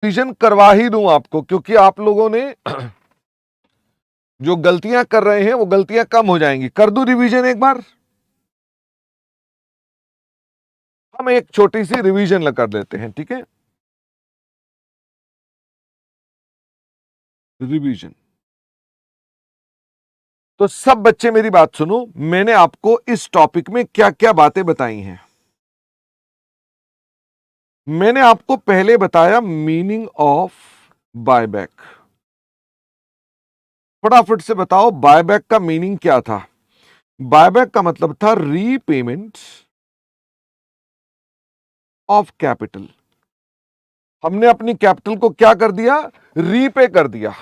Revision करवा ही दूं आपको, क्योंकि आप लोगों ने जो गलतियां कर रहे हैं वो गलतियां कम हो जाएंगी। कर दूं रिवीजन एक बार? हम एक छोटी सी रिवीजन कर लेते हैं, ठीक है? रिवीजन। तो सब बच्चे मेरी बात सुनो, मैंने आपको इस टॉपिक में क्या क्या बातें बताई हैं। मैंने आपको पहले बताया मीनिंग ऑफ बायबैक। फटाफट से बताओ बायबैक का मीनिंग क्या था? बायबैक का मतलब था रीपेमेंट ऑफ कैपिटल। हमने अपनी कैपिटल को क्या कर दिया? रीपे कर दिया।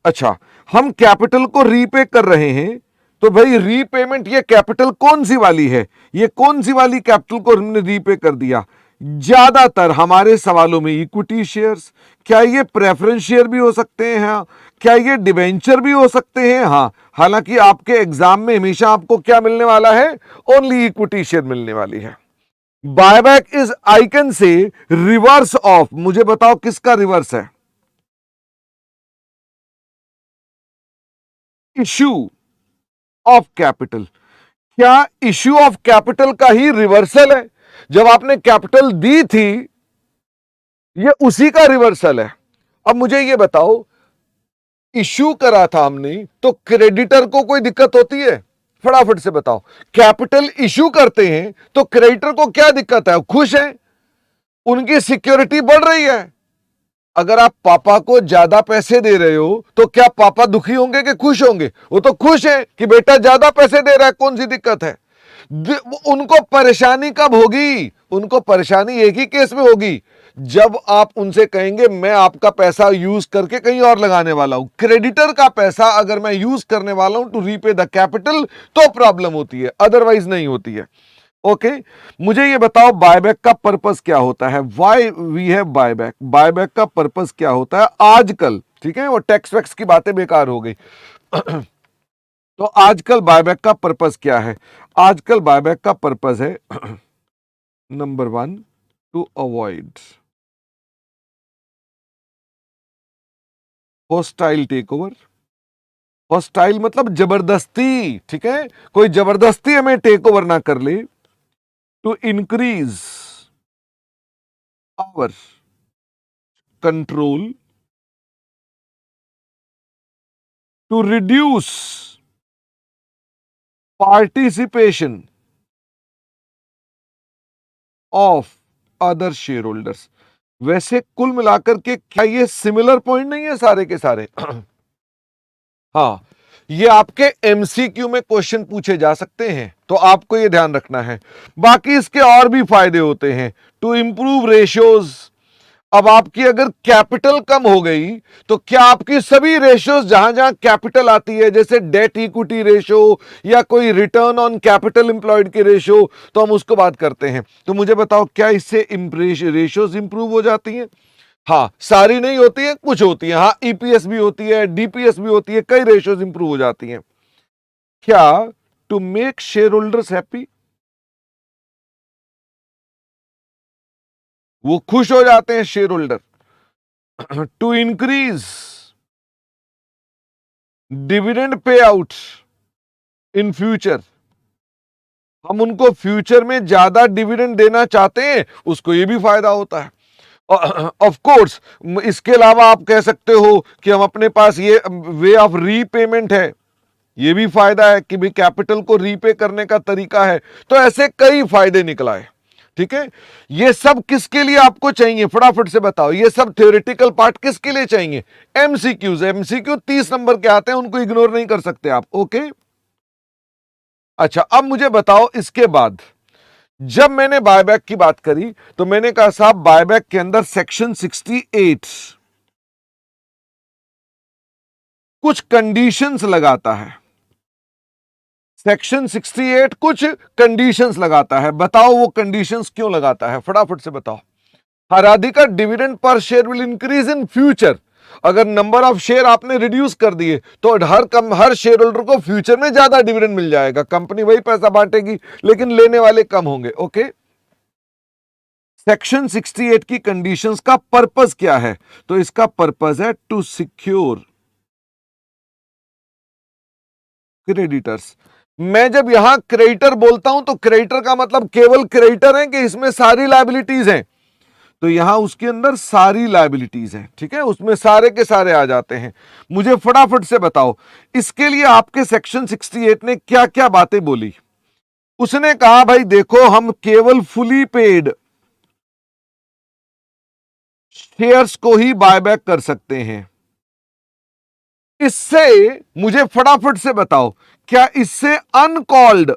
अच्छा, हम कैपिटल को रीपे कर रहे हैं, तो भाई रीपेमेंट ये कैपिटल कौन सी वाली है? ये कौन सी वाली कैपिटल को हमने रीपे कर दिया? ज्यादातर हमारे सवालों में इक्विटी शेयर्स, क्या ये प्रेफरेंस शेयर भी हो सकते हैं? हाँ। क्या ये डिवेंचर भी हो सकते हैं? हाँ। हालांकि आपके एग्जाम में हमेशा आपको क्या मिलने वाला है? ओनली इक्विटी शेयर मिलने वाली है। Buyback is I can say reverse of, मुझे बताओ किसका रिवर्स है? Issue of capital. क्या इश्यू ऑफ कैपिटल का ही रिवर्सल है? जब आपने कैपिटल दी थी, ये उसी का रिवर्सल है। अब मुझे ये बताओ, इश्यू करा था हमने, तो क्रेडिटर को कोई दिक्कत होती है? फटाफट से बताओ। कैपिटल इश्यू करते हैं तो क्रेडिटर को क्या दिक्कत है? खुश है, उनकी सिक्योरिटी बढ़ रही है। अगर आप पापा को ज्यादा पैसे दे रहे हो तो क्या पापा दुखी होंगे कि खुश होंगे? वो तो खुश है कि बेटा ज्यादा पैसे दे रहा है, कौन सी दिक्कत है? उनको परेशानी कब होगी? उनको परेशानी एक ही केस में होगी, जब आप उनसे कहेंगे मैं आपका पैसा यूज करके कहीं और लगाने वाला हूं। क्रेडिटर का पैसा अगर मैं यूज करने वाला हूं टू रीपे द कैपिटल, तो प्रॉब्लम होती है, अदरवाइज नहीं होती है। ओके, मुझे ये बताओ बायबैक का पर्पस क्या होता है? Why we have buyback? Buyback का पर्पस क्या होता है आजकल? ठीक है, वो टैक्स वैक्स की बातें बेकार हो गई। तो आजकल बायबैक का पर्पस क्या है? आजकल बायबैक का पर्पस है number 1, to avoid hostile takeover. Hostile मतलब जबरदस्ती, ठीक है? कोई जबरदस्ती हमें टेक ओवर ना कर ले। To increase our control, to reduce participation of other share holders. वैसे कुल मिलाकर के क्या ये सिमिलर पॉइंट नहीं है सारे के सारे? हाँ, ये आपके एमसीक्यू में क्वेश्चन पूछे जा सकते हैं, तो आपको ये ध्यान रखना है। बाकी इसके और भी फायदे होते हैं। To improve ratios. अब आपकी अगर कैपिटल कम हो गई तो क्या आपकी सभी रेशियोज जहां जहां कैपिटल आती है, जैसे डेट इक्विटी रेशियो या कोई रिटर्न ऑन कैपिटल एम्प्लॉयड की रेशियो, तो हम उसको बात करते हैं। तो मुझे बताओ क्या इससे रेशियोज इंप्रूव हो जाती हैं? हाँ, सारी नहीं होती है, कुछ होती है। हाँ, ईपीएस भी होती है, डीपीएस भी होती है, कई रेशियोज इंप्रूव हो जाती हैं। क्या? To make share holders happy, वो खुश हो जाते हैं share holder. To increase dividend pay out in future, हम उनको फ्यूचर में ज्यादा डिविडेंड देना चाहते हैं, उसको ये भी फायदा होता है। ऑफ कोर्स इसके अलावा आप कह सकते हो कि हम अपने पास ये वे ऑफ रीपेमेंट है, ये भी फायदा है कि भी कैपिटल को रीपे करने का तरीका है। तो ऐसे कई फायदे निकलाए, ठीक है? ये सब किसके लिए आपको चाहिए? फटाफट से बताओ, ये सब थ्योरेटिकल पार्ट किसके लिए चाहिए? एमसीक्यूज। एमसीक्यू 30 नंबर के आते हैं, उनको इग्नोर नहीं कर सकते आप। ओके, अच्छा, अब मुझे बताओ इसके बाद जब मैंने बायबैक की बात करी तो मैंने कहा साहब बायबैक के अंदर सेक्शन 68 कुछ कंडीशंस लगाता है। सेक्शन 68 कुछ कंडीशंस लगाता है। बताओ वो कंडीशंस क्यों लगाता है? फटाफट से बताओ। हराधिका डिविडेंड पर share will increase in future. अगर नंबर ऑफ शेयर आपने रिड्यूस कर दिए तो हर शेयर होल्डर को फ्यूचर में ज्यादा डिविडेंड मिल जाएगा। कंपनी वही पैसा बांटेगी लेकिन लेने वाले कम होंगे। ओके, सेक्शन 68 की कंडीशंस का पर्पस क्या है? तो इसका पर्पस है टू सिक्योर क्रेडिटर्स। मैं जब यहां क्रेडिटर बोलता हूं तो क्रेडिटर का मतलब केवल क्रेडिटर है कि इसमें सारी लायबिलिटीज हैं? तो यहां उसके अंदर सारी लायबिलिटीज हैं, ठीक है, उसमें सारे के सारे आ जाते हैं। मुझे फटाफट से बताओ इसके लिए आपके सेक्शन 68 ने क्या क्या बातें बोली। उसने कहा भाई देखो हम केवल फुली पेड शेयर्स को ही बायबैक कर सकते हैं। इससे मुझे फटाफट से बताओ क्या इससे अनकॉल्ड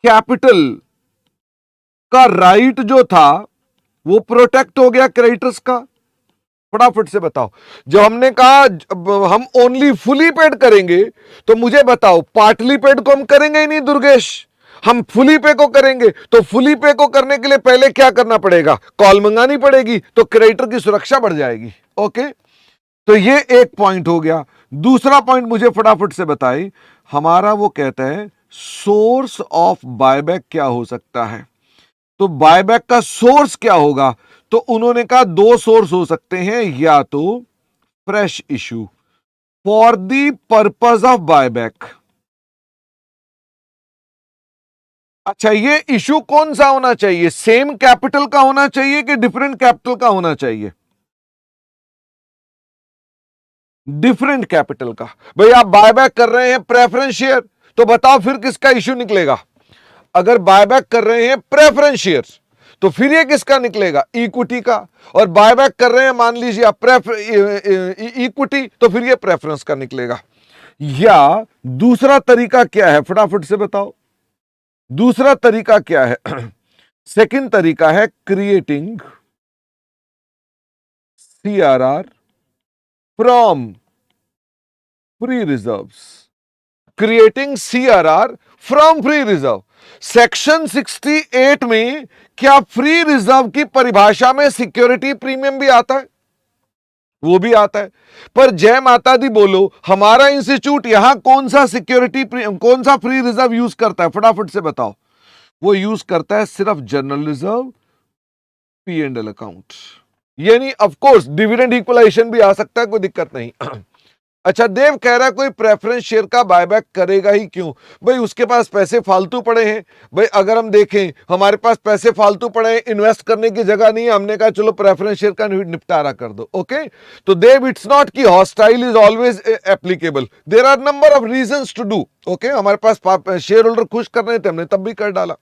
कैपिटल का राइट जो था वो प्रोटेक्ट हो गया क्रेडिटर्स का? फटाफट से बताओ। जब हमने कहा हम ओनली फुली पेड करेंगे तो मुझे बताओ पार्टली पेड को हम करेंगे ही नहीं दुर्गेश, हम फुली पे को करेंगे। तो फुली पे को करने के लिए पहले क्या करना पड़ेगा? कॉल मंगानी पड़ेगी, तो क्रेडिटर की सुरक्षा बढ़ जाएगी। ओके, तो ये एक पॉइंट हो गया। दूसरा पॉइंट मुझे फटाफट से बताइए। हमारा वो कहता है सोर्स ऑफ बायबैक क्या हो सकता है? तो बायबैक का सोर्स क्या होगा? तो उन्होंने कहा दो सोर्स हो सकते हैं, या तो fresh issue for the purpose of buyback. अच्छा, ये इशू कौन सा होना चाहिए? सेम कैपिटल का होना चाहिए कि डिफरेंट कैपिटल का होना चाहिए? डिफरेंट कैपिटल का। भाई आप बायबैक कर रहे हैं प्रेफरेंस शेयर, तो बताओ फिर किसका इशू निकलेगा? अगर बायबैक कर रहे हैं प्रेफरेंस शेयर्स तो फिर ये किसका निकलेगा? इक्विटी का। और बायबैक कर रहे हैं मान लीजिए आप इक्विटी, तो फिर ये प्रेफरेंस का निकलेगा। या दूसरा तरीका क्या है? फटाफट से बताओ दूसरा तरीका क्या है? सेकंड तरीका है creating CRR from free reserves. Creating CRR from free reserve. Section 68 में क्या फ्री रिजर्व की परिभाषा में सिक्योरिटी प्रीमियम भी आता है? वो भी आता है। पर जय माता दी बोलो, हमारा इंस्टीट्यूट यहां कौन सा सिक्योरिटी कौन सा फ्री रिजर्व यूज करता है? फटाफट से बताओ। वो यूज करता है सिर्फ general reserve, P and L account. यानी ऑफ कोर्स डिविडेंड इक्वलाइजेशन भी आ सकता है, कोई दिक्कत नहीं। अच्छा, देव कह रहा है कोई प्रेफरेंस शेयर का बायबैक करेगा ही क्यों? भाई उसके पास पैसे फालतू पड़े हैं। भाई अगर हम देखें हमारे पास पैसे फालतू पड़े हैं, इन्वेस्ट करने की जगह नहीं है, हमने कहा चलो प्रेफरेंस शेयर का निपटारा कर दो। ओके, तो देव इट्स नॉट कि hostile is always applicable, there are number of reasons to do. Okay, हमारे पास शेयर होल्डर खुश कर रहे थे, हमने तब भी कर डाला।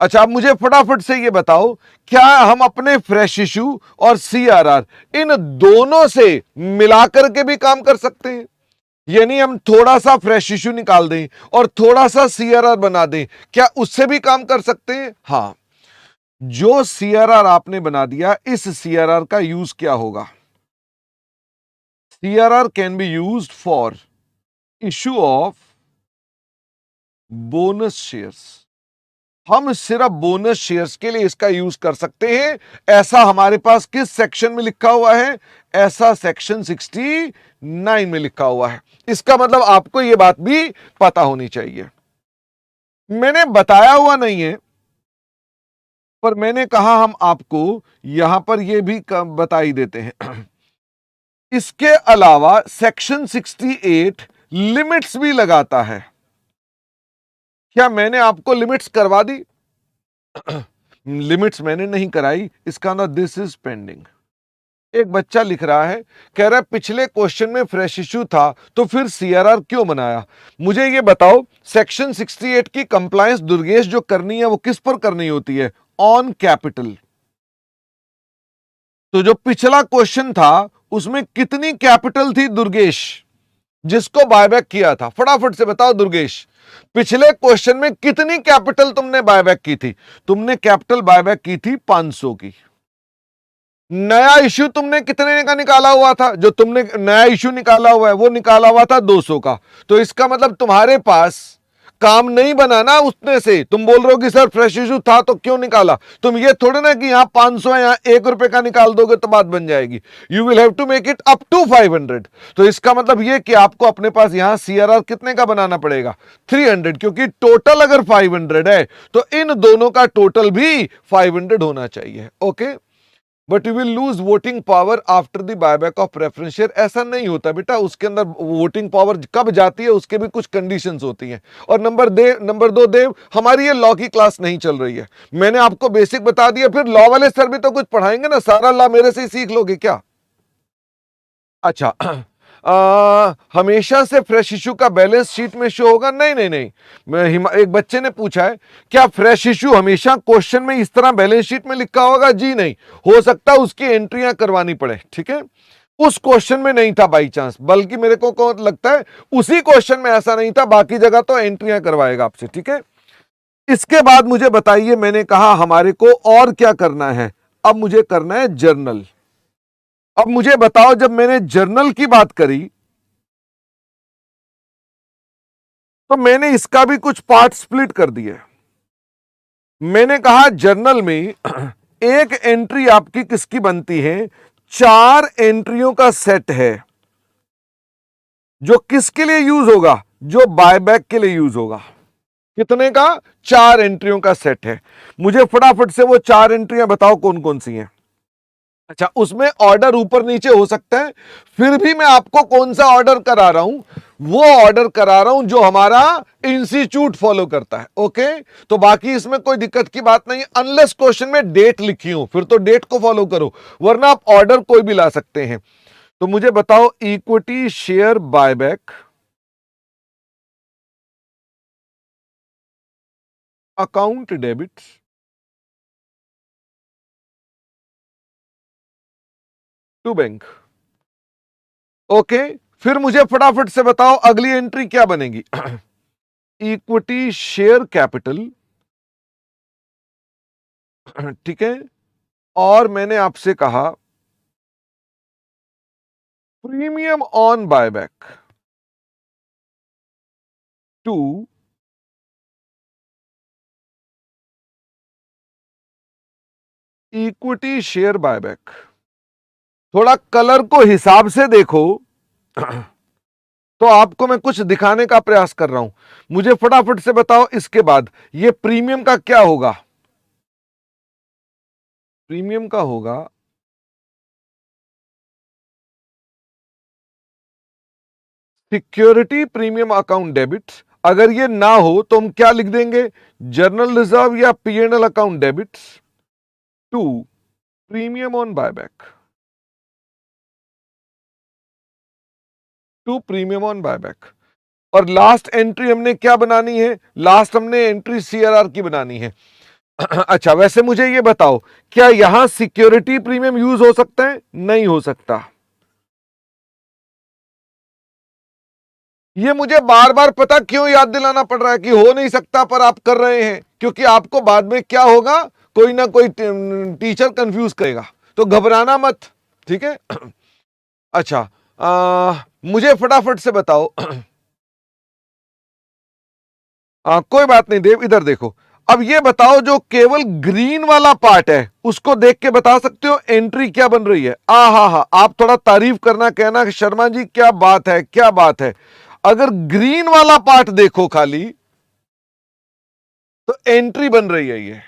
अच्छा, अब मुझे फटाफट से ये बताओ क्या हम अपने फ्रेश इशू और सीआरआर इन दोनों से मिलाकर के भी काम कर सकते हैं? यानी हम थोड़ा सा फ्रेश इशू निकाल दें और थोड़ा सा सीआरआर बना दें, क्या उससे भी काम कर सकते हैं? हां। जो सीआरआर आपने बना दिया, इस सीआरआर का यूज क्या होगा? CRR can be used for issue of bonus shares. हम सिर्फ बोनस शेयर्स के लिए इसका यूज कर सकते हैं। ऐसा हमारे पास किस सेक्शन में लिखा हुआ है? ऐसा सेक्शन 69 में लिखा हुआ है। इसका मतलब आपको यह बात भी पता होनी चाहिए। मैंने बताया हुआ नहीं है, पर मैंने कहा हम आपको यहां पर यह भी बता ही देते हैं। इसके अलावा सेक्शन 68 लिमिट्स भी लगाता है। क्या मैंने आपको लिमिट्स करवा दी? लिमिट्स मैंने नहीं कराई। इसका ना दिस इज पेंडिंग। एक बच्चा लिख रहा है, कह रहा है पिछले क्वेश्चन में फ्रेश इशू था तो फिर सीआरआर क्यों बनाया? मुझे ये बताओ, सेक्शन 68 की कंप्लायंस दुर्गेश जो करनी है वो किस पर करनी होती है? On capital. तो जो पिछला क्वेश्चन था उसमें कितनी कैपिटल थी दुर्गेश जिसको बायबैक किया था? फटाफट से बताओ दुर्गेश, पिछले क्वेश्चन में कितनी कैपिटल तुमने बायबैक की थी? तुमने कैपिटल बायबैक की थी 500 की। नया इश्यू तुमने कितने का निकाला हुआ था? जो तुमने नया इश्यू निकाला हुआ है वो निकाला हुआ था 200 का। तो इसका मतलब तुम्हारे पास काम नहीं बना ना उतने से। तुम बोल रहे हो कि सर फ्रेश इशू था तो क्यों निकाला, तुम ये थोड़े ना कि यहां 500 है यहां 1 रुपए का निकाल दोगे तो बात बन जाएगी। You will have to make it up to 500। तो इसका मतलब ये कि आपको अपने पास यहां सीआरआर कितने का बनाना पड़ेगा, 300, क्योंकि टोटल अगर 500 है तो इन दोनों का टोटल भी 500 होना चाहिए। Okay, but you will lose voting power after the buyback of preference share. ऐसा नहीं होता बेटा, उसके अंदर वोटिंग पावर कब जाती है उसके भी कुछ कंडीशंस होती हैं। और नंबर दो देव, हमारी ये लॉ की क्लास नहीं चल रही है, मैंने आपको बेसिक बता दिया, फिर लॉ वाले सर भी तो कुछ पढ़ाएंगे ना, सारा लॉ मेरे से ही सीख लोगे क्या? अच्छा, हमेशा से फ्रेश इशू का बैलेंस शीट में शो होगा? नहीं नहीं नहीं, एक बच्चे ने पूछा है क्या फ्रेश इशू हमेशा क्वेश्चन में इस तरह बैलेंस शीट में लिखा होगा? जी नहीं, हो सकता है उसकी एंट्रियां करवानी पड़े, ठीक है। उस क्वेश्चन में नहीं था बाई चांस, बल्कि मेरे को लगता है उसी क्वेश्चन में ऐसा नहीं था, बाकी जगह तो एंट्रियां करवाएगा आपसे, ठीक है। इसके बाद मुझे बताइए, मैंने कहा हमारे को और क्या करना है, अब मुझे करना है जर्नल। अब मुझे बताओ, जब मैंने जर्नल की बात करी तो मैंने इसका भी कुछ पार्ट स्प्लिट कर दिए। मैंने कहा जर्नल में एक एंट्री आपकी किसकी बनती है, 4 एंट्रियों का सेट है जो किसके लिए यूज होगा, जो बायबैक के लिए यूज होगा। कितने का? 4 एंट्रियों का सेट है। मुझे फटाफट से वो 4 एंट्रियां बताओ कौन कौन सी हैं। अच्छा, उसमें ऑर्डर ऊपर नीचे हो सकता है, फिर भी मैं आपको कौन सा ऑर्डर करा रहा हूं, वो ऑर्डर करा रहा हूं जो हमारा इंस्टीट्यूट फॉलो करता है। ओके, तो बाकी इसमें कोई दिक्कत की बात नहीं, अनलेस क्वेश्चन में डेट लिखी हो, फिर तो डेट को फॉलो करो, वरना आप ऑर्डर कोई भी ला सकते हैं। तो मुझे बताओ, equity share buyback, account debit, to bank. Okay, फिर मुझे फटाफट से बताओ अगली एंट्री क्या बनेगी। इक्विटी शेयर कैपिटल, ठीक है। और मैंने आपसे कहा premium on buyback to equity share buyback. थोड़ा कलर को हिसाब से देखो, तो आपको मैं कुछ दिखाने का प्रयास कर रहा हूं। मुझे फटाफट से बताओ इसके बाद ये प्रीमियम का क्या होगा। प्रीमियम का होगा सिक्योरिटी प्रीमियम अकाउंट डेबिट। अगर ये ना हो तो हम क्या लिख देंगे, जर्नल रिजर्व या PNL account debit to premium on buyback, to premium on buyback. और लास्ट एंट्री हमने क्या बनानी है, लास्ट हमने एंट्री सीआरआर की बनानी है। अच्छा, वैसे मुझे ये बताओ, क्या यहां सिक्योरिटी प्रीमियम यूज हो सकता है? नहीं हो सकता। ये मुझे बार बार पता क्यों याद दिलाना पड़ रहा है कि हो नहीं सकता, पर आप कर रहे हैं, क्योंकि आपको बाद में क्या होगा, कोई ना कोई टीचर कंफ्यूज करेगा, तो घबराना मत, ठीक है। अच्छा, मुझे फटाफट से बताओ, कोई बात नहीं देव, इधर देखो। अब ये बताओ, जो केवल ग्रीन वाला पार्ट है उसको देख के बता सकते हो एंट्री क्या बन रही है? हा, आप थोड़ा तारीफ करना, कहना शर्मा जी क्या बात है, क्या बात है। अगर ग्रीन वाला पार्ट देखो खाली, तो एंट्री बन रही है ये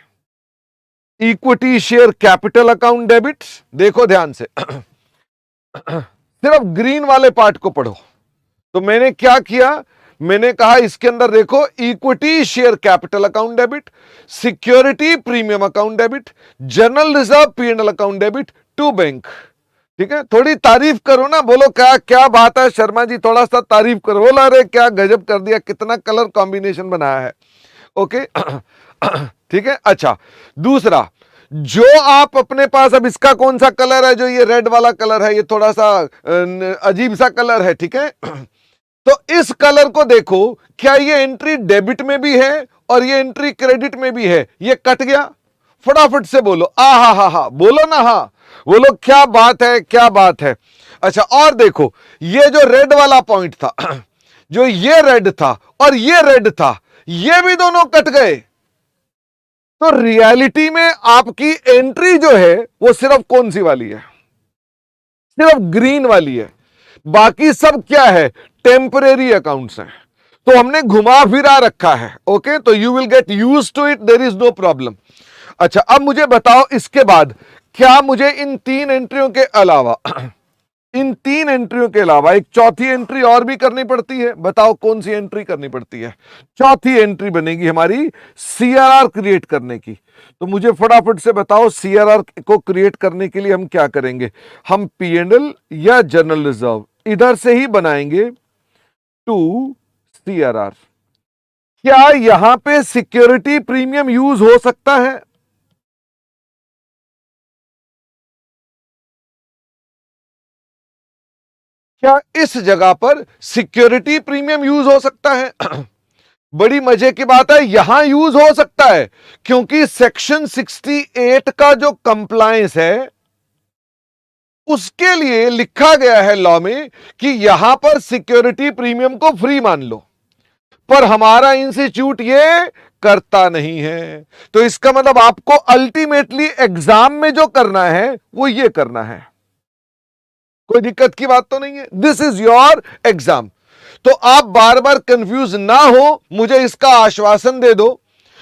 equity share capital account debit. देखो ध्यान से, सिर्फ ग्रीन वाले पार्ट को पढ़ो। तो मैंने क्या किया, मैंने कहा इसके अंदर देखो, equity share capital account debit, security premium account debit, general reserve PNL account debit to bank. ठीक है, थोड़ी तारीफ करो ना, बोलो क्या क्या बात है शर्मा जी, थोड़ा सा तारीफ करो, बोला अरे क्या गजब कर दिया, कितना कलर कॉम्बिनेशन बनाया है। ओके, ठीक है। अच्छा, दूसरा, जो आप अपने पास, अब इसका कौन सा कलर है, जो ये रेड वाला कलर है, ये थोड़ा सा अजीब सा कलर है, ठीक है। तो इस कलर को देखो, क्या ये एंट्री डेबिट में भी है और ये एंट्री क्रेडिट में भी है? ये कट गया, फटाफट से बोलो हा, बोलो ना, हाँ बोलो, क्या बात है, क्या बात है। अच्छा, और देखो, ये जो रेड वाला पॉइंट था, जो ये रेड था और ये रेड था, ये भी दोनों कट गए। तो रियलिटी में आपकी एंट्री जो है वो सिर्फ कौन सी वाली है? सिर्फ ग्रीन वाली है। बाकी सब क्या है? टेम्परेरी अकाउंट्स हैं। तो हमने घुमा फिरा रखा है। ओके, तो you will get use to it, there is no problem. अच्छा, अब मुझे बताओ इसके बाद क्या मुझे इन 3 एंट्रियों के अलावा इन 3 एंट्रियों के अलावा एक चौथी एंट्री और भी करनी पड़ती है? बताओ कौन सी एंट्री करनी पड़ती है? चौथी एंट्री बनेगी हमारी सीआरआर क्रिएट करने की। तो मुझे फटाफट से बताओ सीआरआर को क्रिएट करने के लिए हम क्या करेंगे? हम P&L या जनरल रिजर्व इधर से ही बनाएंगे टू सीआरआर। क्या यहां पे सिक्योरिटी प्रीमियम यूज हो सकता है? क्या इस जगह पर सिक्योरिटी प्रीमियम यूज हो सकता है? बड़ी मजे की बात है, यहां यूज हो सकता है, क्योंकि सेक्शन 68 का जो कंप्लायंस है उसके लिए लिखा गया है लॉ में कि यहां पर सिक्योरिटी प्रीमियम को फ्री मान लो, पर हमारा इंस्टीट्यूट ये करता नहीं है। तो इसका मतलब आपको अल्टीमेटली एग्जाम में जो करना है वो ये करना है। कोई दिक्कत की बात तो नहीं है? This is your exam. तो आप बार बार कंफ्यूज ना हो, मुझे इसका आश्वासन दे दो,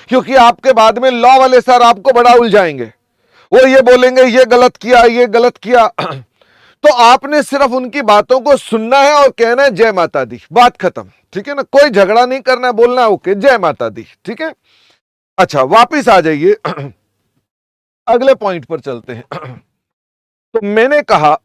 क्योंकि आपके बाद में लॉ वाले सर आपको बड़ा उलझाएंगे। वो ये बोलेंगे ये गलत किया, ये गलत किया। तो आपने सिर्फ उनकी बातों को सुनना है और कहना है जय माता दी, बात खत्म। ठीक है ना? कोई झगड़ा नहीं करना है, बोलना है ओके जय माता दी। ठीक है? अच्छा, वापिस आ जाइए, अगले पॉइंट पर चलते हैं। तो मैंने कहा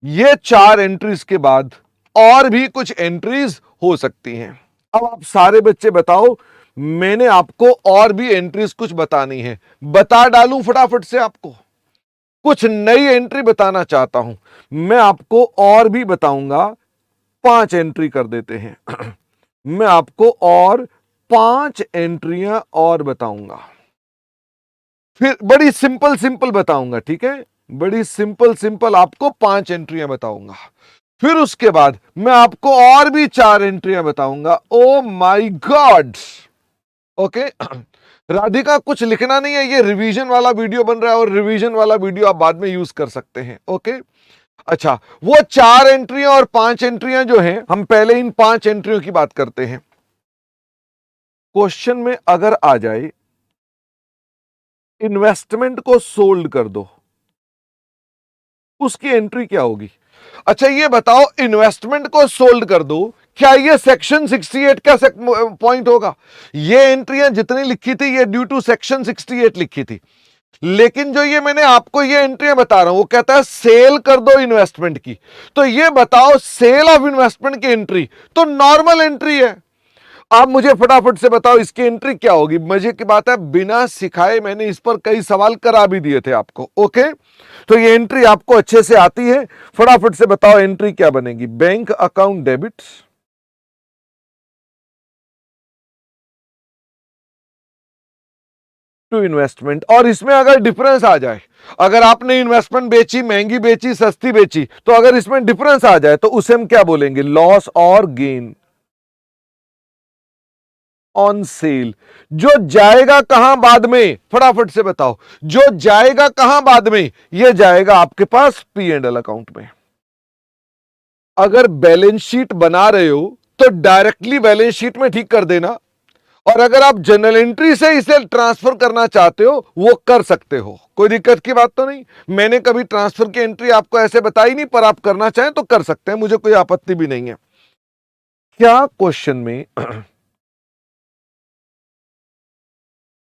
ये 4 एंट्रीज के बाद और भी कुछ एंट्रीज हो सकती हैं। अब आप सारे बच्चे बताओ, मैंने आपको और भी एंट्रीज कुछ बतानी है, बता डालूं फटाफट से? आपको कुछ नई एंट्री बताना चाहता हूं मैं, आपको और भी बताऊंगा। 5 एंट्री कर देते हैं। मैं आपको और 5 एंट्रियां और बताऊंगा, फिर बड़ी सिंपल सिंपल बताऊंगा। ठीक है? बड़ी सिंपल सिंपल आपको 5 एंट्रियां बताऊंगा। फिर उसके बाद मैं आपको और भी 4 एंट्रियां बताऊंगा। ओ माय गॉड! ओके, राधिका कुछ लिखना नहीं है, ये रिवीजन वाला वीडियो बन रहा है और रिवीजन वाला वीडियो आप बाद में यूज कर सकते हैं। ओके, अच्छा, वो 4 एंट्रियां और 5 एंट्रियां जो हैं, हम पहले इन 5 एंट्रियों की बात करते हैं। क्वेश्चन में अगर आ जाए इन्वेस्टमेंट को सोल्ड कर दो, उसकी एंट्री क्या होगी? अच्छा, ये बताओ, इन्वेस्टमेंट को सोल्ड कर दो, क्या ये सेक्शन 68 का पॉइंट होगा? ये एंट्रियां जितनी लिखी थी ये ड्यू टू सेक्शन 68 लिखी थी, लेकिन जो ये मैंने आपको ये एंट्रियां बता रहा हूं वो कहता है सेल कर दो इन्वेस्टमेंट की। तो ये बताओ, सेल ऑफ इन्वेस्टमेंट की एंट्री तो नॉर्मल एंट्री है। आप मुझे फटाफट से बताओ इसकी एंट्री क्या होगी? मजे की बात है, बिना सिखाए मैंने इस पर कई सवाल करा भी दिए थे आपको। ओके, तो ये एंट्री आपको अच्छे से आती है। फटाफट से बताओ एंट्री क्या बनेगी? Bank account debit to investment. और इसमें अगर डिफरेंस आ जाए, अगर आपने इन्वेस्टमेंट बेची, महंगी बेची, सस्ती बेची, तो अगर इसमें डिफरेंस आ जाए तो उसे हम क्या बोलेंगे? लॉस और गेन ऑन सेल। जो जाएगा कहां बाद में? फटाफट से बताओ, जो जाएगा कहां बाद में? ये जाएगा आपके पास P&L अकाउंट में। अगर बैलेंस शीट बना रहे हो तो डायरेक्टली बैलेंस शीट में ठीक कर देना, और अगर आप जनरल एंट्री से इसे ट्रांसफर करना चाहते हो वो कर सकते हो, कोई दिक्कत की बात तो नहीं। मैंने कभी ट्रांसफर की एंट्री आपको ऐसे बताई नहीं, पर आप करना चाहें तो कर सकते हैं, मुझे कोई आपत्ति भी नहीं है। क्या क्वेश्चन में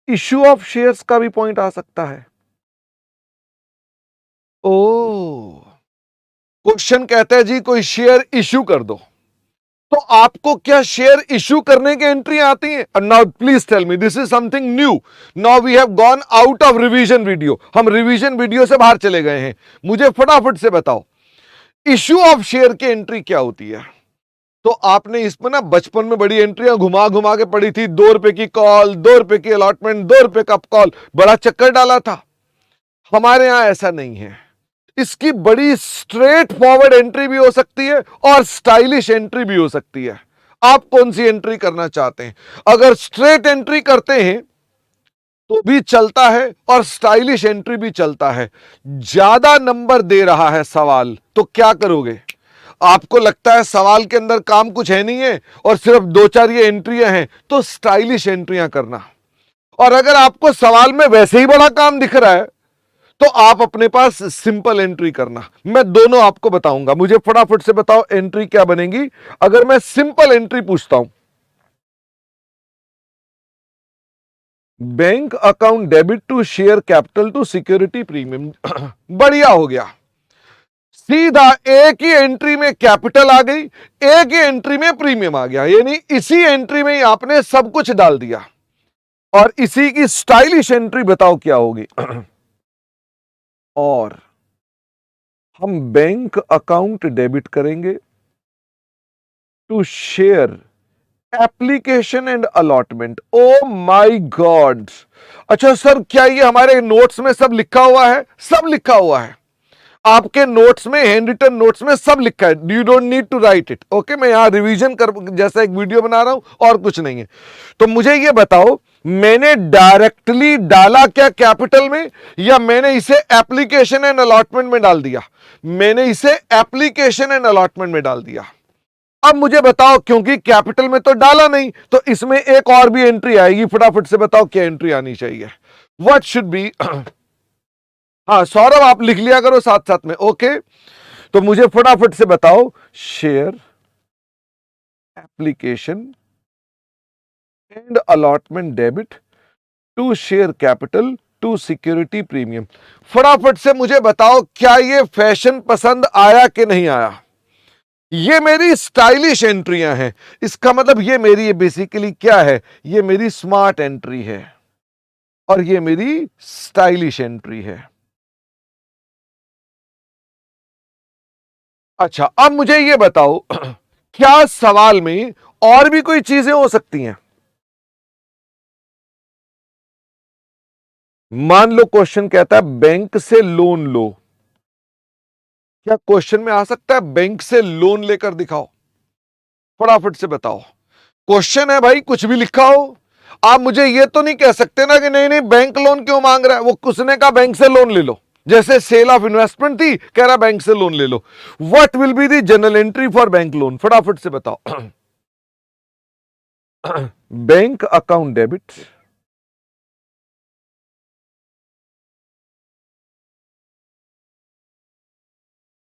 इश्यू ऑफ शेयर्स का भी पॉइंट आ सकता है? ओ, क्वेश्चन कहता है जी कोई शेयर इश्यू कर दो, तो आपको क्या शेयर इश्यू करने की एंट्री आती है? Now please tell me, this is something new. Now we have gone out of revision video, हम रिवीजन वीडियो से बाहर चले गए हैं। मुझे फटाफट से बताओ इश्यू ऑफ शेयर की एंट्री क्या होती है? तो आपने इसमें ना बचपन में बड़ी एंट्रियां घुमा घुमा के पड़ी थी, 2 रुपए की कॉल, 2 रुपए की अलॉटमेंट, 2 रुपए का कॉल, बड़ा चक्कर डाला था। हमारे यहां ऐसा नहीं है, इसकी बड़ी स्ट्रेट फॉरवर्ड एंट्री भी हो सकती है और स्टाइलिश एंट्री भी हो सकती है। आप कौन सी एंट्री करना चाहते हैं? अगर स्ट्रेट एंट्री करते हैं तो भी चलता है और स्टाइलिश एंट्री भी चलता है। ज्यादा नंबर दे रहा है सवाल, तो क्या करोगे? आपको लगता है सवाल के अंदर काम कुछ है नहीं है और सिर्फ दो चार ये एंट्रियां हैं, तो स्टाइलिश एंट्रियां करना। और अगर आपको सवाल में वैसे ही बड़ा काम दिख रहा है, तो आप अपने पास सिंपल एंट्री करना। मैं दोनों आपको बताऊंगा। मुझे फटाफट से बताओ एंट्री क्या बनेगी अगर मैं सिंपल एंट्री पूछता हूं। Bank account debit to share capital to security premium. बढ़िया हो गया। सीधा एक ही एंट्री में कैपिटल आ गई, एक ही एंट्री में प्रीमियम आ गया, यानी इसी एंट्री में ही आपने सब कुछ डाल दिया। और इसी की स्टाइलिश एंट्री बताओ क्या होगी। और हम बैंक अकाउंट डेबिट करेंगे to share application and allotment. Oh my god! अच्छा सर, क्या ये हमारे नोट्स में सब लिखा हुआ है? सब लिखा हुआ है आपके नोट्स में, हैंड रिटन नोट्स में सब लिखा है। You don't need to write it. Okay, मैं यहां रिवीजन कर जैसा एक वीडियो बना रहा हूं और कुछ नहीं है। तो मुझे ये बताओ, मैंने डायरेक्टली डाला क्या कैपिटल में, या मैंने इसे एप्लीकेशन एंड अलॉटमेंट में डाल दिया? मैंने इसे एप्लीकेशन एंड अलॉटमेंट में डाल दिया। अब मुझे बताओ, क्योंकि कैपिटल में तो डाला नहीं, तो इसमें एक और भी एंट्री आएगी। फटाफट से बताओ क्या एंट्री आनी चाहिए? What should be? हाँ सौरभ, आप लिख लिया करो साथ साथ में। ओके, तो मुझे फटाफट से बताओ, share application and allotment debit to share capital to security premium. फटाफट से मुझे बताओ, क्या ये फैशन पसंद आया कि नहीं आया? ये मेरी स्टाइलिश एंट्रियां हैं। इसका मतलब ये मेरी बेसिकली क्या है? ये मेरी स्मार्ट एंट्री है और ये मेरी स्टाइलिश एंट्री है। अच्छा, अब मुझे ये बताओ, क्या सवाल में और भी कोई चीजें हो सकती हैं? मान लो क्वेश्चन कहता है बैंक से लोन लो। क्या क्वेश्चन में आ सकता है बैंक से लोन लेकर दिखाओ? फटाफट से बताओ। क्वेश्चन है भाई, कुछ भी लिखा हो। आप मुझे ये तो नहीं कह सकते ना कि नहीं नहीं बैंक लोन क्यों मांग रहा है, वो उसने कहा बैंक से लोन ले लो। जैसे सेल ऑफ इन्वेस्टमेंट थी, कह रहा बैंक से लोन ले लो। What will be the general entry for bank loan? फटाफट से बताओ। Bank account debit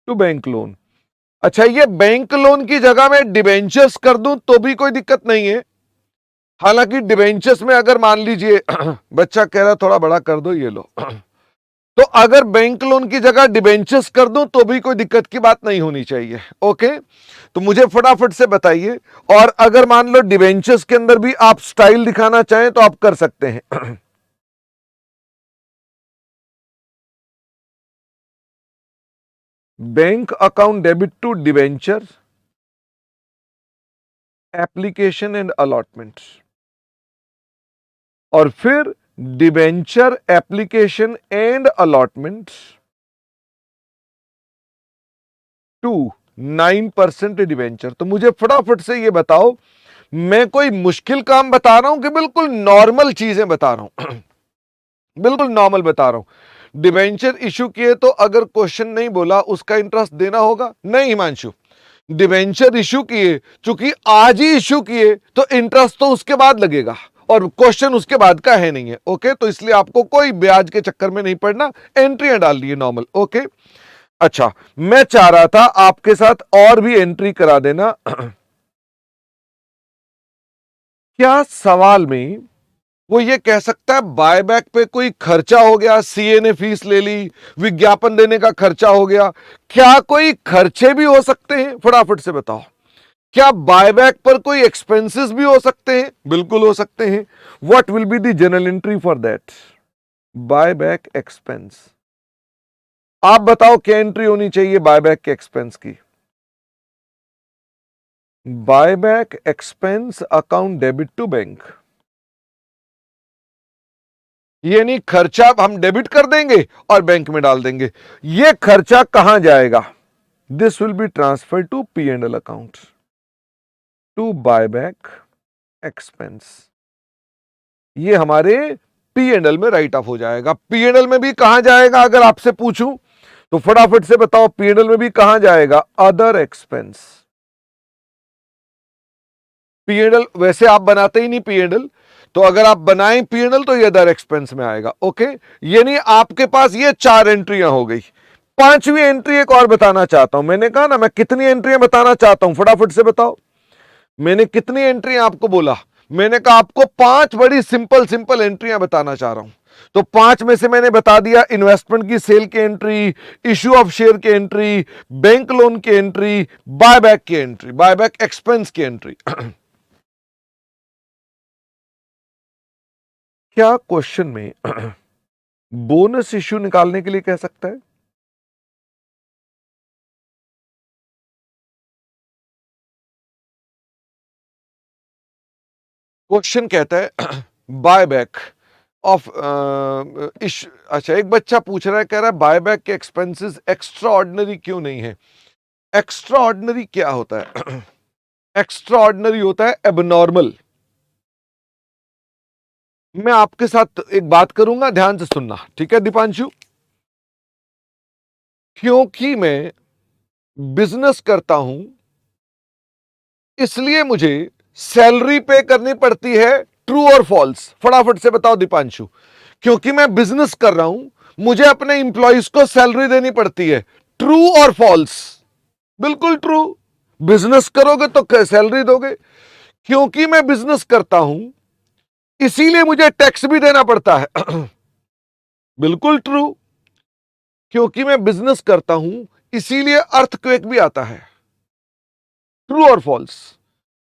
to bank loan. अच्छा, ये बैंक लोन की जगह में डिबेंचर्स कर दूं तो भी कोई दिक्कत नहीं है। हालांकि डिबेंचर्स में अगर मान लीजिए बच्चा कह रहा थोड़ा बड़ा कर दो, ये लो। तो अगर बैंक लोन की जगह डिबेंचर्स कर दूं तो भी कोई दिक्कत की बात नहीं होनी चाहिए। ओके, तो मुझे फटाफट से बताइए। और अगर मान लो डिबेंचर्स के अंदर भी आप स्टाइल दिखाना चाहें तो आप कर सकते हैं। Bank account debit to debenture application and allotment, और फिर debenture application and allotment to 9% debenture. तो मुझे फटाफट से ये बताओ, मैं कोई मुश्किल काम बता रहा हूं कि बिल्कुल नॉर्मल चीजें बता रहा हूं? बिल्कुल नॉर्मल बता रहा हूं। डिबेंचर इशू किए तो अगर क्वेश्चन नहीं बोला उसका इंटरेस्ट देना होगा? नहीं हिमांशु, डिबेंचर इशू किए, चूंकि आज ही इशू किए तो इंटरेस्ट तो उसके बाद लगेगा और क्वेश्चन उसके बाद का है नहीं है। ओके, तो इसलिए आपको कोई ब्याज के चक्कर में नहीं पड़ना, एंट्रियां डाल दी नॉर्मल। ओके, अच्छा, मैं चाह रहा था आपके साथ और भी एंट्री करा देना। क्या सवाल में वो ये कह सकता है बायबैक पे कोई खर्चा हो गया, सीए ने फीस ले ली, विज्ञापन देने का खर्चा हो गया? क्या कोई खर्चे भी हो सकते हैं? फटाफट से बताओ। क्या बायबैक पर कोई एक्सपेंसेस भी हो सकते हैं? बिल्कुल हो सकते हैं। What will be the general entry for that? Buyback expense. आप बताओ क्या एंट्री होनी चाहिए बायबैक के एक्सपेंस की? Buyback expense account debit to bank. यानी खर्चा हम डेबिट कर देंगे और बैंक में डाल देंगे। यह खर्चा कहां जाएगा? This will be transfer to P and L account to buyback expense, ये हमारे पी एंड एल में राइट ऑफ हो जाएगा। पी एंड एल में भी कहां जाएगा अगर आपसे पूछूं तो फटाफट से बताओ, पी एंड एल में भी कहां जाएगा? Other expense. P and L वैसे आप बनाते ही नहीं पी एंड एल, तो अगर आप बनाएं पी एंड एल तो ये अदर एक्सपेंस में आएगा। ओके, यानी आपके पास ये 4 एंट्रियां हो गई। 5वीं एंट्री एक और बताना चाहता हूं। मैंने कहा ना मैं कितनी एंट्रियां बताना चाहता हूं, फटाफट से बताओ। मैंने कितनी एंट्रियां आपको बोला? मैंने कहा आपको 5 बड़ी सिंपल सिंपल एंट्रियां बताना चाह रहा हूं। तो 5 में से मैंने बता दिया, इन्वेस्टमेंट की सेल की एंट्री, इश्यू ऑफ शेयर की एंट्री, बैंक लोन की एंट्री, बायबैक की एंट्री, बायबैक एक्सपेंस की एंट्री। क्या क्वेश्चन में बोनस इश्यू निकालने के लिए कह सकता है? क्वेश्चन कहता है बायबैक ऑफ अच्छा, एक बच्चा पूछ रहा है, कह रहा है बायबैक के एक्सपेंसेस एक्स्ट्रा ऑर्डिनरी क्यों नहीं है? एक्स्ट्रा ऑर्डिनरी क्या होता है? एक्स्ट्रा ऑर्डिनरी होता है एबनॉर्मल। मैं आपके साथ एक बात करूंगा, ध्यान से सुनना, ठीक है दीपांशु? क्योंकि मैं बिजनेस करता हूं इसलिए मुझे सैलरी पे करनी पड़ती है। ट्रू और फॉल्स? फटाफट से बताओ दीपांशु। क्योंकि मैं बिजनेस कर रहा हूं मुझे अपने इंप्लॉइज को सैलरी देनी पड़ती है। ट्रू और फॉल्स? बिल्कुल ट्रू। बिजनेस करोगे तो सैलरी दोगे। क्योंकि मैं बिजनेस करता हूं इसीलिए मुझे टैक्स भी देना पड़ता है। बिल्कुल ट्रू। क्योंकि मैं बिजनेस करता हूं इसीलिए अर्थक्वेक भी आता है। ट्रू और फॉल्स?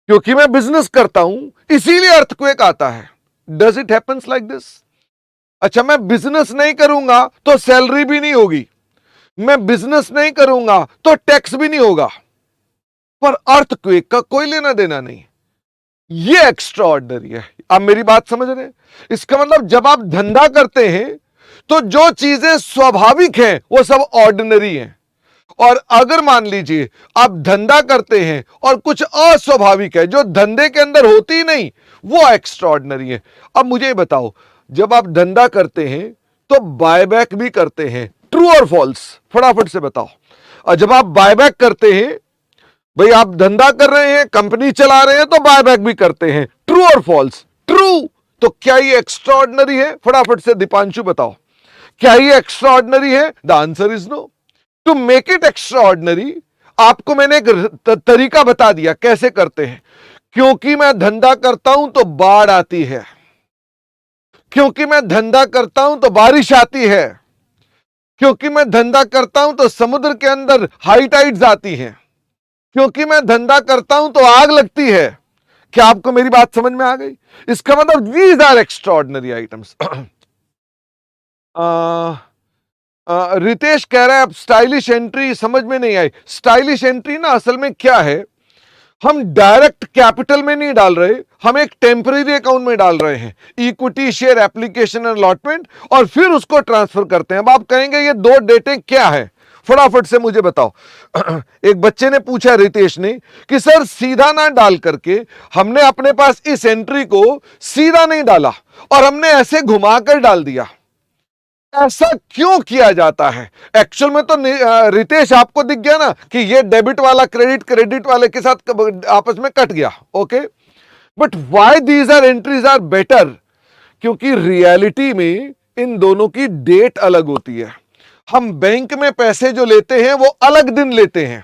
क्योंकि मैं बिजनेस करता हूं इसीलिए अर्थक्वेक आता है। Does it happens like this? अच्छा, मैं बिजनेस नहीं करूंगा तो सैलरी भी नहीं होगी, मैं बिजनेस नहीं करूंगा तो टैक्स भी नहीं होगा, पर अर्थक्वेक का कोई लेना देना नहीं। ये एक्स्ट्रा ऑर्डिनरी है। आप मेरी बात समझ रहे हैं? इसका मतलब जब आप धंधा करते हैं तो जो चीजें स्वाभाविक हैं वो सब ऑर्डिनरी हैं, और अगर मान लीजिए आप धंधा करते हैं और कुछ अस्वाभाविक है जो धंधे के अंदर होती ही नहीं, वो एक्स्ट्रा ऑर्डिनरी है। अब मुझे बताओ, जब आप धंधा करते हैं तो बायबैक भी करते हैं। ट्रू और फॉल्स? फटाफट से बताओ। और जब आप बायबैक करते हैं, भाई आप धंधा कर रहे हैं, कंपनी चला रहे हैं, तो बायबैक भी करते हैं। ट्रू और फॉल्स? ट्रू। तो क्या ये एक्स्ट्रा ऑर्डिनरी है? फटाफट से दीपांशु बताओ, क्या ये एक्स्ट्रा ऑर्डिनरी है? The answer is no. To make it extra ordinary आपको मैंने एक तरीका बता दिया कैसे करते हैं। क्योंकि मैं धंधा करता हूं तो बाढ़ आती है, क्योंकि मैं धंधा करता हूं तो बारिश आती है, क्योंकि मैं धंधा करता हूं तो समुद्र के अंदर हाई टाइड्स आती हैं, क्योंकि मैं धंधा करता हूं तो आग लगती है। क्या आपको मेरी बात समझ में आ गई? इसका मतलब these are extra ordinary items. Ritesh कह रहा है अब स्टाइलिश एंट्री समझ में नहीं आई। स्टाइलिश एंट्री ना असल में क्या है, हम डायरेक्ट कैपिटल में नहीं डाल रहे, हम एक टेम्परेरी अकाउंट में डाल रहे हैं, equity share application and allotment, और फिर उसको ट्रांसफर करते हैं। अब आप कहेंगे ये 2 डेटें क्या है? फटाफट से मुझे बताओ। एक बच्चे ने पूछा रितेश ने कि सर सीधा ना डाल करके हमने अपने पास इस एंट्री को सीधा नहीं डाला और हमने ऐसे घुमाकर डाल दिया, ऐसा क्यों किया जाता है? एक्चुअल में तो रितेश आपको दिख गया ना कि ये डेबिट वाला क्रेडिट क्रेडिट वाले के साथ आपस में कट गया। Okay, but why these are entries are better? क्योंकि रियलिटी में इन दोनों की डेट अलग होती है। हम बैंक में पैसे जो लेते हैं वो अलग दिन लेते हैं,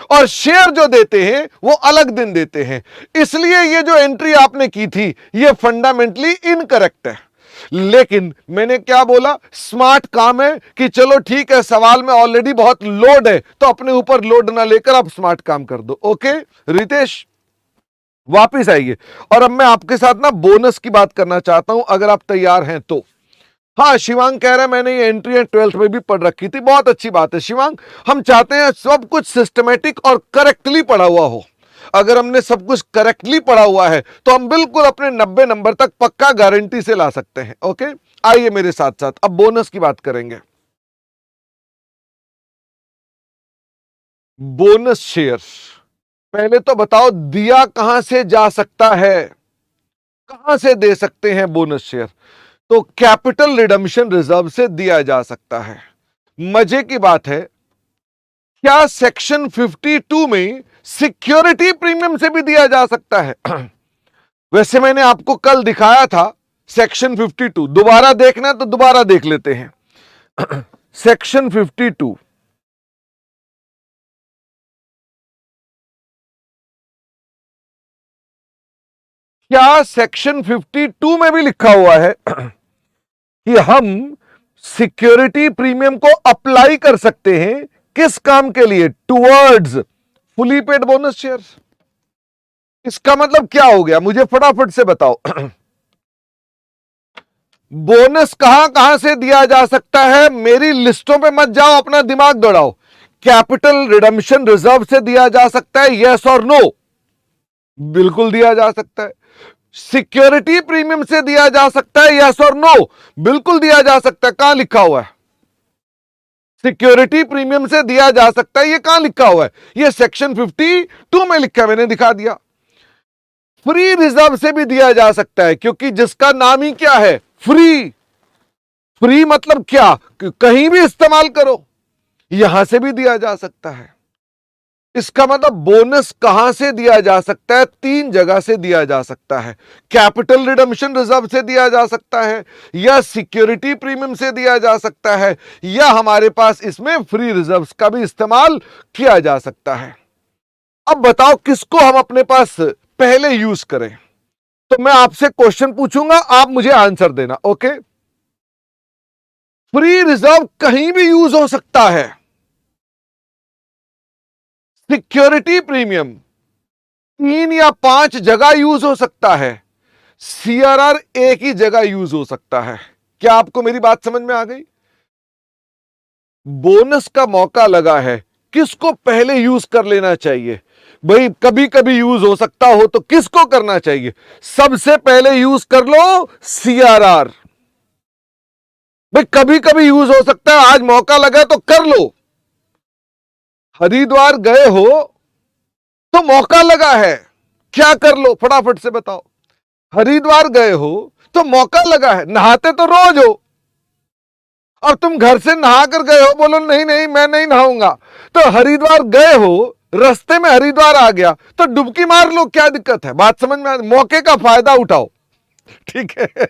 और शेयर जो देते हैं वो अलग दिन देते हैं। इसलिए ये जो एंट्री आपने की थी ये फंडामेंटली इनकरेक्ट है। लेकिन मैंने क्या बोला? स्मार्ट काम है कि चलो ठीक है, सवाल में ऑलरेडी बहुत लोड है तो अपने ऊपर लोड ना लेकर आप स्मार्ट काम कर दो। ओके रितेश, वापिस आइए, और अब मैं आपके साथ ना बोनस की बात करना चाहता हूं, अगर आप तैयार हैं तो। हाँ, शिवांग कह रहा है मैंने ये एंट्री 12th में भी पढ़ रखी थी। बहुत अच्छी बात है शिवांग, हम चाहते हैं सब कुछ सिस्टमेटिक और करेक्टली पढ़ा हुआ हो। अगर हमने सब कुछ करेक्टली पढ़ा हुआ है तो हम बिल्कुल अपने 90 नंबर तक पक्का गारंटी से ला सकते हैं। ओके, आइए मेरे साथ साथ अब बोनस की बात करेंगे। बोनस शेयर पहले तो बताओ दिया कहां से जा सकता है, कहां से दे सकते हैं बोनस शेयर? तो कैपिटल रिडम्पशन रिजर्व से दिया जा सकता है। मजे की बात है, क्या सेक्शन 52 में सिक्योरिटी प्रीमियम से भी दिया जा सकता है? वैसे मैंने आपको कल दिखाया था सेक्शन 52, दोबारा देखना है तो दोबारा देख लेते हैं। सेक्शन 52, क्या सेक्शन 52 में भी लिखा हुआ है कि हम सिक्योरिटी प्रीमियम को अप्लाई कर सकते हैं? किस काम के लिए? Towards fully paid bonus shares. इसका मतलब क्या हो गया, मुझे फटाफट से बताओ। बोनस कहां कहां से दिया जा सकता है? मेरी लिस्टों पे मत जाओ, अपना दिमाग दौड़ाओ। कैपिटल रिडम्पशन रिजर्व से दिया जा सकता है, यस और नो? बिल्कुल दिया जा सकता है। सिक्योरिटी प्रीमियम से दिया जा सकता है, यस और नो? बिल्कुल दिया जा सकता है। कहां लिखा हुआ है सिक्योरिटी प्रीमियम से दिया जा सकता है? ये कहां लिखा हुआ है? ये सेक्शन 52 में लिखा है, मैंने दिखा दिया। फ्री रिजर्व से भी दिया जा सकता है, क्योंकि जिसका नाम ही क्या है, फ्री। फ्री मतलब क्या? कहीं भी इस्तेमाल करो, यहां से भी दिया जा सकता है। इसका मतलब बोनस कहां से दिया जा सकता है? 3 जगह से दिया जा सकता है। कैपिटल रिडम्पशन रिजर्व से दिया जा सकता है, या सिक्योरिटी प्रीमियम से दिया जा सकता है, या हमारे पास इसमें फ्री रिजर्व्स का भी इस्तेमाल किया जा सकता है। अब बताओ किसको हम अपने पास पहले यूज करें? तो मैं आपसे क्वेश्चन पूछूंगा, आप मुझे आंसर देना, ओके? फ्री रिजर्व कहीं भी यूज हो सकता है। सिक्योरिटी प्रीमियम 3 या 5 जगह यूज हो सकता है। सीआरआर एक ही जगह यूज हो सकता है। क्या आपको मेरी बात समझ में आ गई? बोनस का मौका लगा है, किसको पहले यूज कर लेना चाहिए? भाई कभी कभी यूज हो सकता हो तो किसको करना चाहिए? सबसे पहले यूज कर लो सीआरआर। भाई कभी कभी यूज हो सकता है, आज मौका लगा तो कर लो। हरिद्वार गए हो तो मौका लगा है, क्या कर लो फटाफट से बताओ। हरिद्वार गए हो तो मौका लगा है, नहाते तो रोज हो। अब तुम घर से नहा कर गए हो, बोलो नहीं नहीं मैं नहीं नहाऊंगा, तो हरिद्वार गए हो, रास्ते में हरिद्वार आ गया तो डुबकी मार लो, क्या दिक्कत है? बात समझ में मौके का फायदा उठाओ, ठीक है?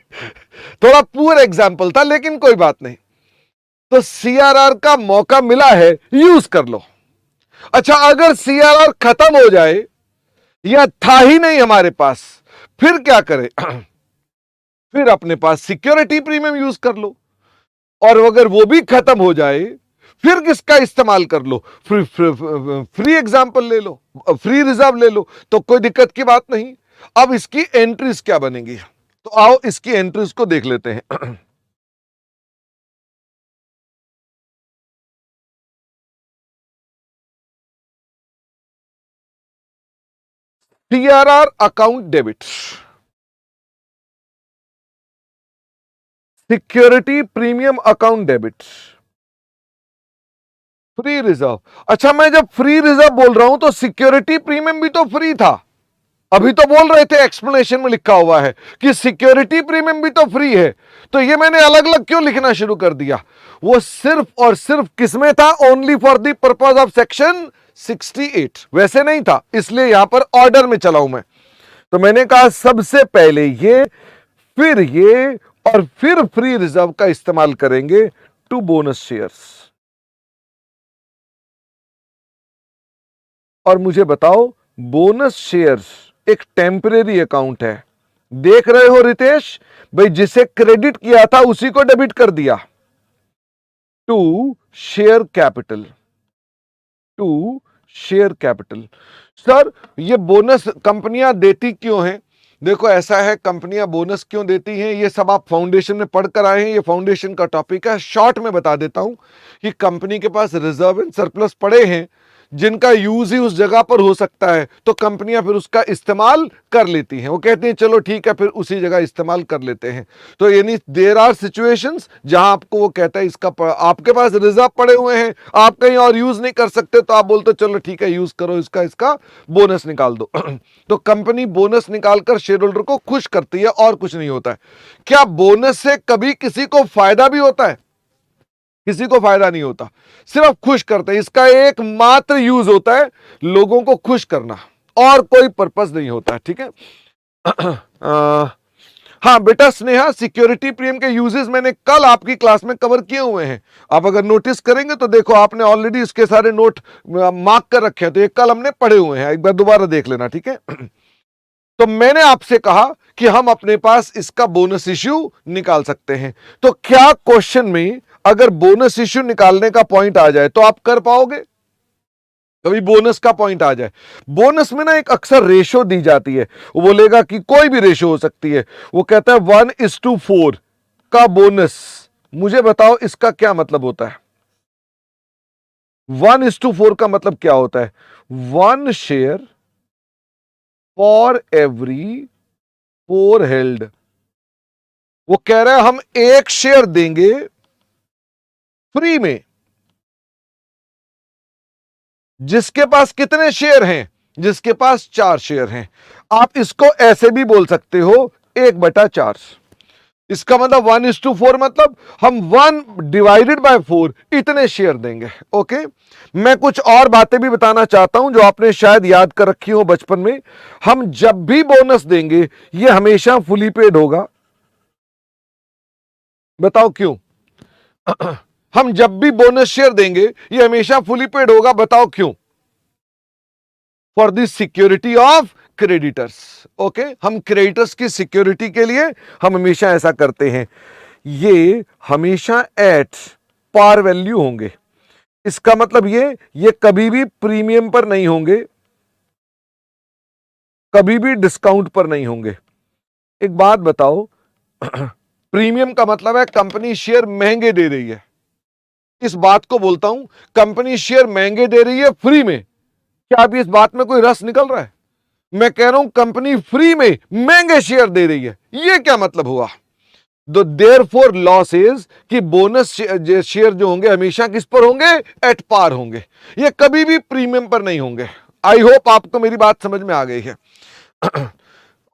थोड़ा पुअर एग्जाम्पल था लेकिन कोई बात नहीं। तो सीआरआर का मौका मिला है, यूज कर लो। अच्छा, अगर सीआरआर खत्म हो जाए या था ही नहीं हमारे पास, फिर क्या करें? फिर अपने पास सिक्योरिटी प्रीमियम यूज कर लो। और अगर वो भी खत्म हो जाए, फिर किसका इस्तेमाल कर लो? फ्री एग्जाम्पल ले लो, फ्री रिजर्व ले लो, तो कोई दिक्कत की बात नहीं। अब इसकी एंट्रीज क्या बनेगी, तो आओ इसकी एंट्रीज को देख लेते हैं। CRR account debit, security premium account debit, free reserve. अच्छा, मैं जब फ्री रिजर्व बोल रहा हूं तो सिक्योरिटी प्रीमियम भी तो फ्री था। अभी तो बोल रहे थे, एक्सप्लेनेशन में लिखा हुआ है कि सिक्योरिटी प्रीमियम भी तो फ्री है, तो ये मैंने अलग अलग क्यों लिखना शुरू कर दिया? वो सिर्फ और सिर्फ किसमें था? Only for the purpose of section 68, वैसे नहीं था, इसलिए यहां पर ऑर्डर में चला हूं मैं। तो मैंने कहा सबसे पहले ये, फिर ये, और फिर फ्री रिजर्व का इस्तेमाल करेंगे टू बोनस शेयर्स। और मुझे बताओ, बोनस शेयर्स एक टेम्परेरी अकाउंट है, देख रहे हो रितेश भाई? जिसे क्रेडिट किया था उसी को डेबिट कर दिया। To share capital, to share capital. Sir ये बोनस कंपनियां देती क्यों हैं? देखो ऐसा है, कंपनियां बोनस क्यों देती हैं ये सब आप फाउंडेशन में पढ़कर आए हैं, ये फाउंडेशन का टॉपिक है। शॉर्ट में बता देता हूं कि कंपनी के पास रिजर्व एंड सरप्लस पड़े हैं, जिनका यूज ही उस जगह पर हो सकता है, तो कंपनियां फिर उसका इस्तेमाल कर लेती हैं। वो कहती हैं चलो ठीक है, फिर उसी जगह इस्तेमाल कर लेते हैं। तो यानी देयर आर सिचुएशंस जहां आपको वो कहता है इसका आपके पास रिजर्व पड़े हुए हैं, आप कहीं और यूज नहीं कर सकते, तो आप बोलते चलो ठीक है यूज करो, इसका बोनस निकाल दो। तो कंपनी बोनस निकालकर शेयर होल्डर को खुश करती है, और कुछ नहीं होता है। क्या बोनस से कभी किसी को फायदा भी होता है? किसी को फायदा नहीं होता, सिर्फ खुश करते हैं। इसका एकमात्र यूज होता है लोगों को खुश करना, और कोई पर्पस नहीं होता। ठीक है। हाँ बेटा स्नेहा, सिक्योरिटी प्रीमियम के यूजेस मैंने कल आपकी क्लास में कवर किए हुए हैं। आप अगर नोटिस करेंगे तो देखो, आपने ऑलरेडी इसके सारे नोट मार्क कर रखे हैं, तो ये कल हमने पढ़े हुए हैं, एक बार दोबारा देख लेना। ठीक है। तो मैंने आपसे कहा कि हम अपने पास इसका बोनस इश्यू निकाल सकते हैं। तो क्या क्वेश्चन में अगर बोनस इश्यू निकालने का पॉइंट आ जाए तो आप कर पाओगे? कभी बोनस का पॉइंट आ जाए, बोनस में ना एक अक्सर रेशो दी जाती है, वो बोलेगा कि कोई भी रेशो हो सकती है। वो कहता है 1:4 का बोनस। मुझे बताओ इसका क्या मतलब होता है? 1:4 का मतलब क्या होता है? 1 शेयर फॉर एवरी 4 हेल्ड। वो कह रहा है हम 1 शेयर देंगे फ्री में। जिसके पास कितने शेयर हैं? जिसके पास 4 शेयर हैं। आप इसको ऐसे भी बोल सकते हो 1/4। इसका मतलब 1:4 मतलब हम 1/4 इतने शेयर देंगे। ओके। मैं कुछ और बातें भी बताना चाहता हूं जो आपने शायद याद कर रखी हो बचपन में। हम जब भी बोनस देंगे ये हमेशा फुली पेड होगा। बताओ क्यों? हम जब भी बोनस शेयर देंगे ये हमेशा फुली पेड होगा। बताओ क्यों? For the security of creditors. Okay, हम क्रेडिटर्स की सिक्योरिटी के लिए हम हमेशा ऐसा करते हैं। ये हमेशा एट पार वैल्यू होंगे। इसका मतलब ये कभी भी प्रीमियम पर नहीं होंगे, कभी भी डिस्काउंट पर नहीं होंगे। एक बात बताओ, प्रीमियम का मतलब है कंपनी शेयर महंगे दे रही है। इस बात को बोलता हूं, कंपनी शेयर महंगे दे रही है फ्री में। क्या अभी इस बात में कोई रस निकल रहा है? मैं कह रहा हूं कंपनी फ्री में महंगे शेयर दे रही है। यह क्या मतलब हुआ? देयरफॉर लॉस इज कि बोनस शेयर जो होंगे हमेशा किस पर होंगे? एट पार होंगे। ये कभी भी प्रीमियम पर नहीं होंगे। आई होप आपको मेरी बात समझ में आ गई है।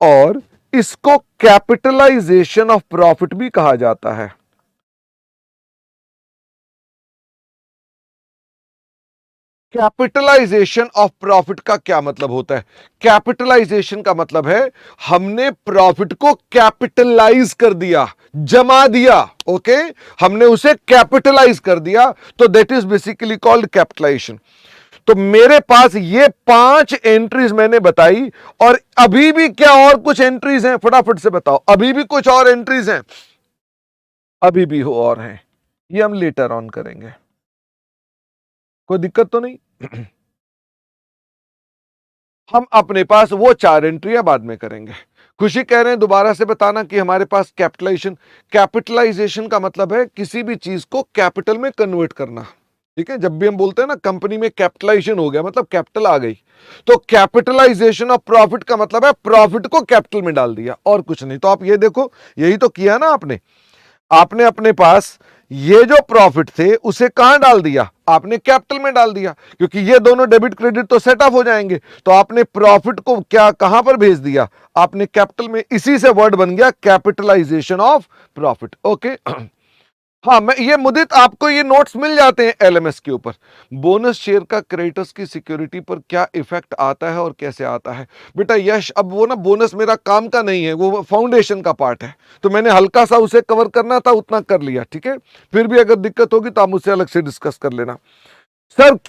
और इसको कैपिटलाइजेशन ऑफ प्रॉफिट भी कहा जाता है। कैपिटलाइजेशन ऑफ प्रॉफिट का क्या मतलब होता है? कैपिटलाइजेशन का मतलब है हमने प्रॉफिट को कैपिटलाइज कर दिया, जमा दिया। ओके, हमने उसे कैपिटलाइज कर दिया, तो that is basically called capitalisation. तो मेरे पास ये 5 एंट्रीज मैंने बताई, और अभी भी क्या और कुछ एंट्रीज हैं? फटाफट से बताओ, अभी भी कुछ और एंट्रीज हैं? अभी भी हो और हैं, ये हम लेटर ऑन करेंगे। कोई दिक्कत तो नहीं? हम अपने पास वो 4 एंट्रियां बाद में करेंगे। खुशी कह रहे हैं दोबारा से बताना कि हमारे पास कैपिटलाइजेशन का मतलब है किसी भी चीज को कैपिटल में कन्वर्ट करना। ठीक है, जब भी हम बोलते हैं ना कंपनी में कैपिटलाइजेशन हो गया, मतलब कैपिटल आ गई। तो कैपिटलाइजेशन ऑफ प्रॉफिट का मतलब है प्रॉफिट को कैपिटल में डाल दिया, और कुछ नहीं। तो आप ये देखो, यही तो किया ना आपने अपने पास ये जो प्रॉफिट थे उसे कहां डाल दिया? आपने कैपिटल में डाल दिया, क्योंकि ये दोनों डेबिट क्रेडिट तो सेट ऑफ हो जाएंगे। तो आपने प्रॉफिट को क्या कहां पर भेज दिया? आपने कैपिटल में। इसी से वर्ड बन गया कैपिटलाइजेशन ऑफ प्रॉफिट। ओके। हाँ, मैं ये मुदित आपको ये नोट्स मिल जाते हैं एलएमएस के ऊपर। बोनस शेयर का क्रेडिटर्स की सिक्योरिटी पर क्या इफेक्ट आता है और कैसे आता है? बेटा यश, अब वो ना बोनस मेरा काम का नहीं है, वो फाउंडेशन का पार्ट है, तो मैंने हल्का सा उसे कवर करना था, उतना कर लिया। ठीक है, फिर भी अगर दिक्कत होगी तो आप मुझसे अलग से डिस्कस कर लेना। सर